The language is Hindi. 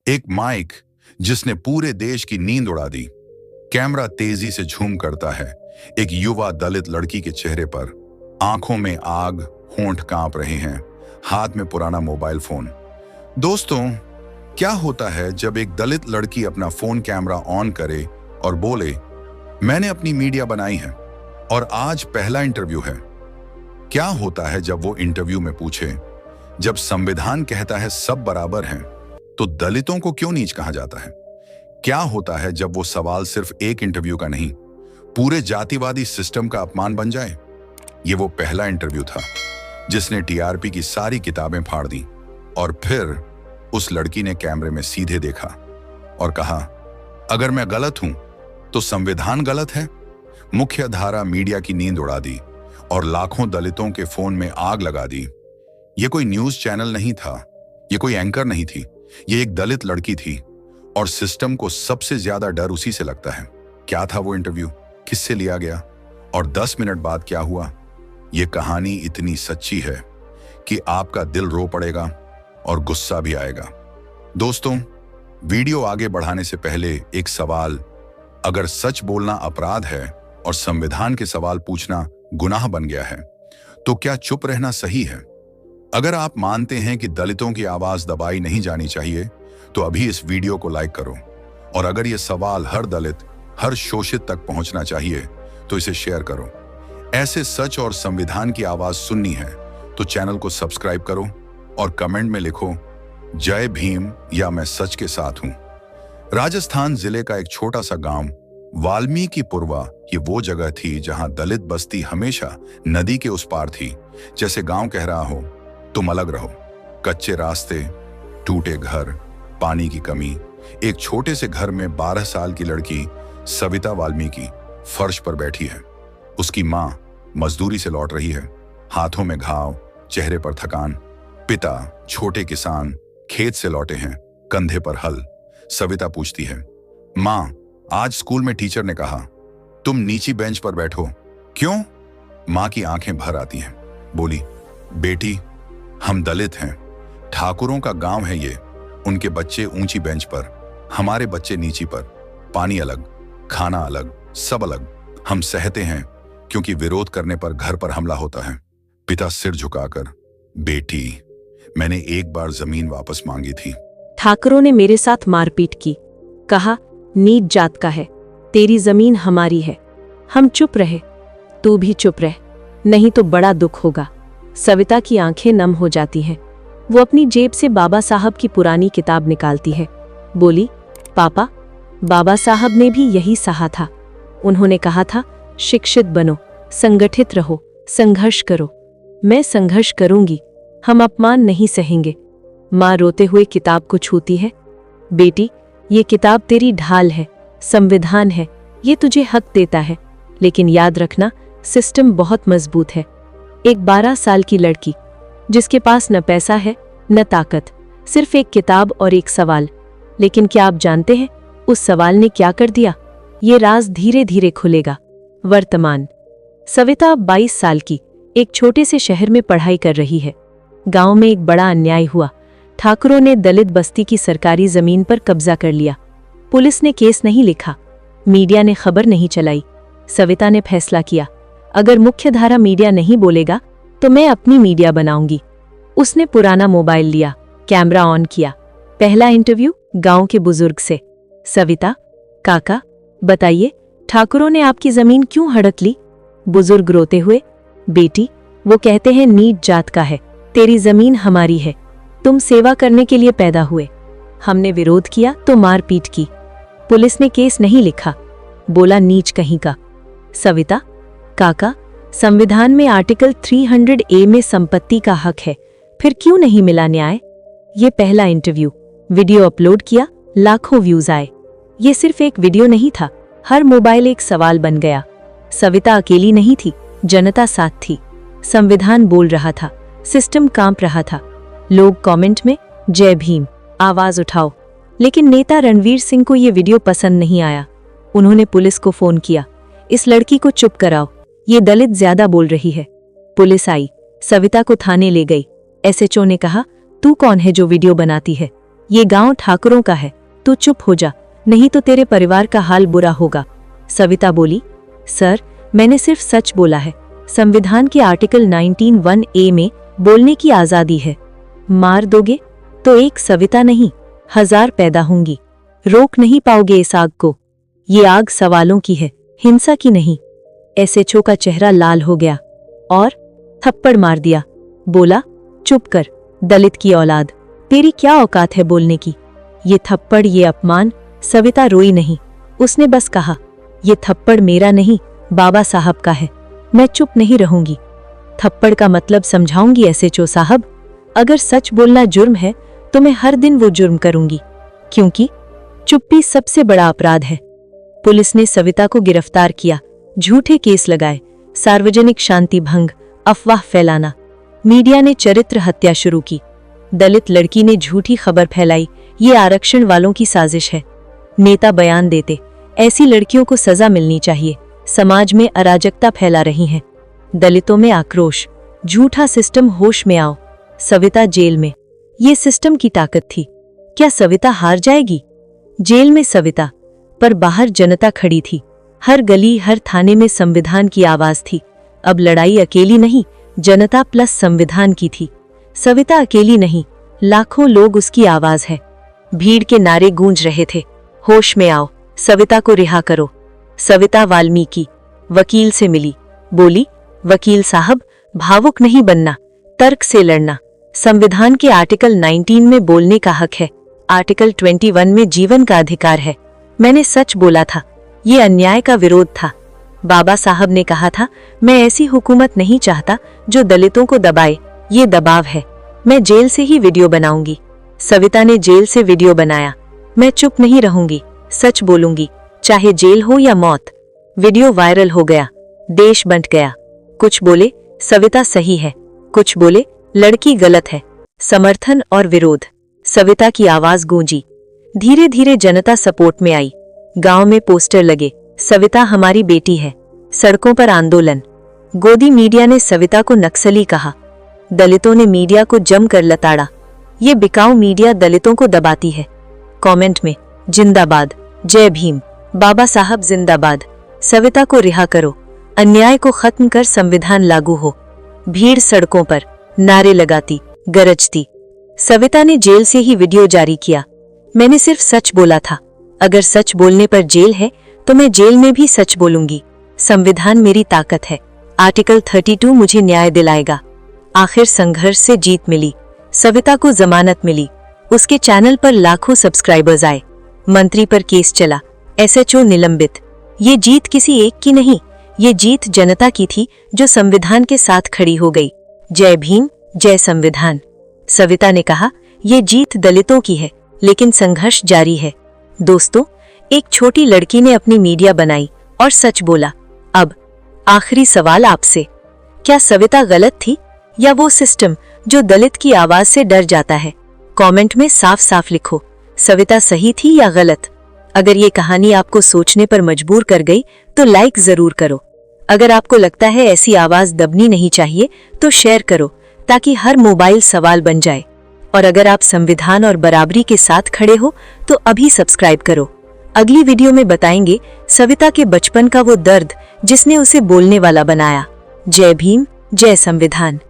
एक माइक जिसने पूरे देश की नींद उड़ा दी। कैमरा तेजी से झूम करता है एक युवा दलित लड़की के चेहरे पर। आंखों में आग, होंठ कांप रहे हैं, हाथ में पुराना मोबाइल फोन। दोस्तों, क्या होता है जब एक दलित लड़की अपना फोन कैमरा ऑन करे और बोले, मैंने अपनी मीडिया बनाई है और आज पहला इंटरव्यू है। क्या होता है जब वो इंटरव्यू में पूछे, जब संविधान कहता है सब बराबर हैं, तो दलितों को क्यों नीच कहा जाता है? क्या होता है जब वो सवाल सिर्फ एक इंटरव्यू का नहीं, पूरे जातिवादी सिस्टम का अपमान बन जाए? ये वो पहला इंटरव्यू था जिसने टीआरपी की सारी किताबें फाड़ दी। और फिर उस लड़की ने कैमरे में सीधे देखा और कहा, अगर मैं गलत हूं तो संविधान गलत है। मुख्य धारा मीडिया की नींद उड़ा दी और लाखों दलितों के फोन में आग लगा दी। ये कोई न्यूज चैनल नहीं था, ये कोई एंकर नहीं थी, ये एक दलित लड़की थी। और सिस्टम को सबसे ज्यादा डर उसी से लगता है। क्या था वो इंटरव्यू, किससे लिया गया और 10 मिनट बाद क्या हुआ? ये कहानी इतनी सच्ची है कि आपका दिल रो पड़ेगा और गुस्सा भी आएगा। दोस्तों, वीडियो आगे बढ़ाने से पहले एक सवाल, अगर सच बोलना अपराध है और संविधान के सवाल पूछना गुनाह बन गया है, तो क्या चुप रहना सही है? अगर आप मानते हैं कि दलितों की आवाज दबाई नहीं जानी चाहिए, तो अभी इस वीडियो को लाइक करो। और अगर ये सवाल हर दलित, हर शोषित तक पहुंचना चाहिए, तो इसे शेयर करो। ऐसे सच और संविधान की आवाज सुननी है तो चैनल को सब्सक्राइब करो और कमेंट में लिखो, जय भीम या मैं सच के साथ हूं। राजस्थान जिले का एक छोटा सा गांव वाल्मीकिपुरवा, ये वो जगह थी जहां दलित बस्ती हमेशा नदी के उस पार थी। जैसे गांव कह रहा हो, तुम अलग रहो। कच्चे रास्ते, टूटे घर, पानी की कमी। एक छोटे से घर में 12 साल की लड़की सविता वाल्मीकि फर्श पर बैठी है। उसकी मां मजदूरी से लौट रही है, हाथों में घाव, चेहरे पर थकान। पिता छोटे किसान, खेत से लौटे हैं, कंधे पर हल। सविता पूछती है, मां, आज स्कूल में टीचर ने कहा तुम नीची बेंच पर बैठो, क्यों? मां की आंखें भर आती हैं। बोली, बेटी, हम दलित हैं, ठाकुरों का गांव है ये। उनके बच्चे ऊंची बेंच पर, हमारे बच्चे नीची पर। पानी अलग, खाना अलग, सब अलग। हम सहते हैं क्योंकि विरोध करने पर घर पर हमला होता है। पिता सिर झुकाकर, बेटी, मैंने एक बार जमीन वापस मांगी थी। ठाकुरों ने मेरे साथ मारपीट की, कहा नीच जात का है, तेरी जमीन हमारी है। हम चुप रहे, तू भी चुप रह, नहीं तो बड़ा दुख होगा। सविता की आंखें नम हो जाती हैं। वो अपनी जेब से बाबा साहब की पुरानी किताब निकालती है। बोली, पापा, बाबा साहब ने भी यही सहा था। उन्होंने कहा था, शिक्षित बनो, संगठित रहो, संघर्ष करो। मैं संघर्ष करूंगी, हम अपमान नहीं सहेंगे। माँ रोते हुए किताब को छूती है। बेटी, ये किताब तेरी ढाल है, संविधान है, ये तुझे हक देता है, लेकिन याद रखना, सिस्टम बहुत मजबूत है। एक 12 साल की लड़की जिसके पास न पैसा है न ताकत, सिर्फ एक किताब और एक सवाल। लेकिन क्या आप जानते हैं उस सवाल ने क्या कर दिया? ये राज धीरे धीरे खुलेगा। वर्तमान सविता 22 साल की एक छोटे से शहर में पढ़ाई कर रही है। गांव में एक बड़ा अन्याय हुआ। ठाकुरों ने दलित बस्ती की सरकारी जमीन पर कब्जा कर लिया। पुलिस ने केस नहीं लिखा, मीडिया ने खबर नहीं चलाई। सविता ने फैसला किया, अगर मुख्यधारा मीडिया नहीं बोलेगा तो मैं अपनी मीडिया बनाऊंगी। उसने पुराना मोबाइल लिया, कैमरा ऑन किया। पहला इंटरव्यू गांव के बुजुर्ग से। सविता, काका, बताइए, ठाकुरों ने आपकी जमीन क्यों हड़प ली? बुजुर्ग रोते हुए, बेटी, वो कहते हैं नीच जात का है, तेरी जमीन हमारी है। तुम सेवा करने के लिए पैदा हुए, हमने विरोध किया तो मारपीट की। पुलिस ने केस नहीं लिखा, बोला नीच कहीं का। सविता, काका, संविधान में आर्टिकल 300A में संपत्ति का हक है, फिर क्यों नहीं मिला न्याय? ये पहला इंटरव्यू। वीडियो अपलोड किया, लाखों व्यूज आए। ये सिर्फ एक वीडियो नहीं था, हर मोबाइल एक सवाल बन गया। सविता अकेली नहीं थी, जनता साथ थी। संविधान बोल रहा था, सिस्टम कांप रहा था। लोग कमेंट में जय भीम, आवाज उठाओ। लेकिन नेता रणवीर सिंह को ये वीडियो पसंद नहीं आया। उन्होंने पुलिस को फोन किया, इस लड़की को चुप कराओ, ये दलित ज्यादा बोल रही है। पुलिस आई, सविता को थाने ले गई। एसएचओ ने कहा, तू कौन है जो वीडियो बनाती है? ये गांव ठाकुरों का है, तू चुप हो जा, नहीं तो तेरे परिवार का हाल बुरा होगा। सविता बोली, सर मैंने सिर्फ सच बोला है। संविधान के आर्टिकल 19(1)(a) में बोलने की आजादी है। मार दोगे तो एक सविता नहीं 1000 पैदा होंगी, रोक नहीं पाओगे इस आग को। ये आग सवालों की है, हिंसा की नहीं। एसएचओ का चेहरा लाल हो गया और थप्पड़ मार दिया। बोला, चुप कर दलित की औलाद, तेरी क्या औकात है बोलने की। ये थप्पड़, ये अपमान। सविता रोई नहीं, उसने बस कहा, ये थप्पड़ मेरा नहीं बाबा साहब का है, मैं चुप नहीं रहूंगी। थप्पड़ का मतलब समझाऊंगी एसएचओ साहब। अगर सच बोलना जुर्म है तो मैं हर दिन वो जुर्म करूंगी, क्योंकि चुप्पी सबसे बड़ा अपराध है। पुलिस ने सविता को गिरफ्तार किया, झूठे केस लगाए, सार्वजनिक शांति भंग, अफवाह फैलाना। मीडिया ने चरित्र हत्या शुरू की। दलित लड़की ने झूठी खबर फैलाई, ये आरक्षण वालों की साजिश है। नेता बयान देते, ऐसी लड़कियों को सजा मिलनी चाहिए, समाज में अराजकता फैला रही हैं। दलितों में आक्रोश, झूठा सिस्टम, होश में आओ। सविता जेल में, ये सिस्टम की ताकत थी। क्या सविता हार जाएगी? जेल में सविता, पर बाहर जनता खड़ी थी। हर गली, हर थाने में संविधान की आवाज थी। अब लड़ाई अकेली नहीं, जनता प्लस संविधान की थी। सविता अकेली नहीं, लाखों लोग उसकी आवाज है। भीड़ के नारे गूंज रहे थे, होश में आओ, सविता को रिहा करो। सविता वाल्मीकि वकील से मिली, बोली, वकील साहब भावुक नहीं बनना, तर्क से लड़ना। संविधान के आर्टिकल 19 में बोलने का हक है, आर्टिकल 21 में जीवन का अधिकार है। मैंने सच बोला था, ये अन्याय का विरोध था। बाबा साहब ने कहा था, मैं ऐसी हुकूमत नहीं चाहता जो दलितों को दबाए, ये दबाव है। मैं जेल से ही वीडियो बनाऊंगी। सविता ने जेल से वीडियो बनाया। मैं चुप नहीं रहूंगी, सच बोलूंगी, चाहे जेल हो या मौत। वीडियो वायरल हो गया, देश बंट गया। कुछ बोले सविता सही है, कुछ बोले लड़की गलत है। समर्थन और विरोध, सविता की आवाज गूंजी। धीरे धीरे जनता सपोर्ट में आई। गांव में पोस्टर लगे, सविता हमारी बेटी है। सड़कों पर आंदोलन। गोदी मीडिया ने सविता को नक्सली कहा। दलितों ने मीडिया को जमकर लताड़ा। ये बिकाऊ मीडिया दलितों को दबाती है। कमेंट में जिंदाबाद, जय भीम, बाबा साहब जिंदाबाद, सविता को रिहा करो, अन्याय को खत्म कर संविधान लागू हो। भीड़ सड़कों पर, नारे लगाती, गरजती। सविता ने जेल से ही वीडियो जारी किया। मैंने सिर्फ सच बोला था, अगर सच बोलने पर जेल है तो मैं जेल में भी सच बोलूंगी। संविधान मेरी ताकत है, आर्टिकल 32 मुझे न्याय दिलाएगा। आखिर संघर्ष से जीत मिली, सविता को जमानत मिली। उसके चैनल पर लाखों सब्सक्राइबर्स आए। मंत्री पर केस चला, एसएचओ निलंबित। ये जीत किसी एक की नहीं, ये जीत जनता की थी जो संविधान के साथ खड़ी हो गई। जय भीम, जय संविधान। सविता ने कहा, ये जीत दलितों की है, लेकिन संघर्ष जारी है। दोस्तों, एक छोटी लड़की ने अपनी मीडिया बनाई और सच बोला। अब आखिरी सवाल आपसे, क्या सविता गलत थी या वो सिस्टम जो दलित की आवाज से डर जाता है? कमेंट में साफ साफ लिखो, सविता सही थी या गलत। अगर ये कहानी आपको सोचने पर मजबूर कर गई तो लाइक जरूर करो। अगर आपको लगता है ऐसी आवाज दबनी नहीं चाहिए तो शेयर करो, ताकि हर मोबाइल सवाल बन जाए। और अगर आप संविधान और बराबरी के साथ खड़े हो तो अभी सब्सक्राइब करो। अगली वीडियो में बताएंगे सविता के बचपन का वो दर्द जिसने उसे बोलने वाला बनाया। जय भीम, जय संविधान।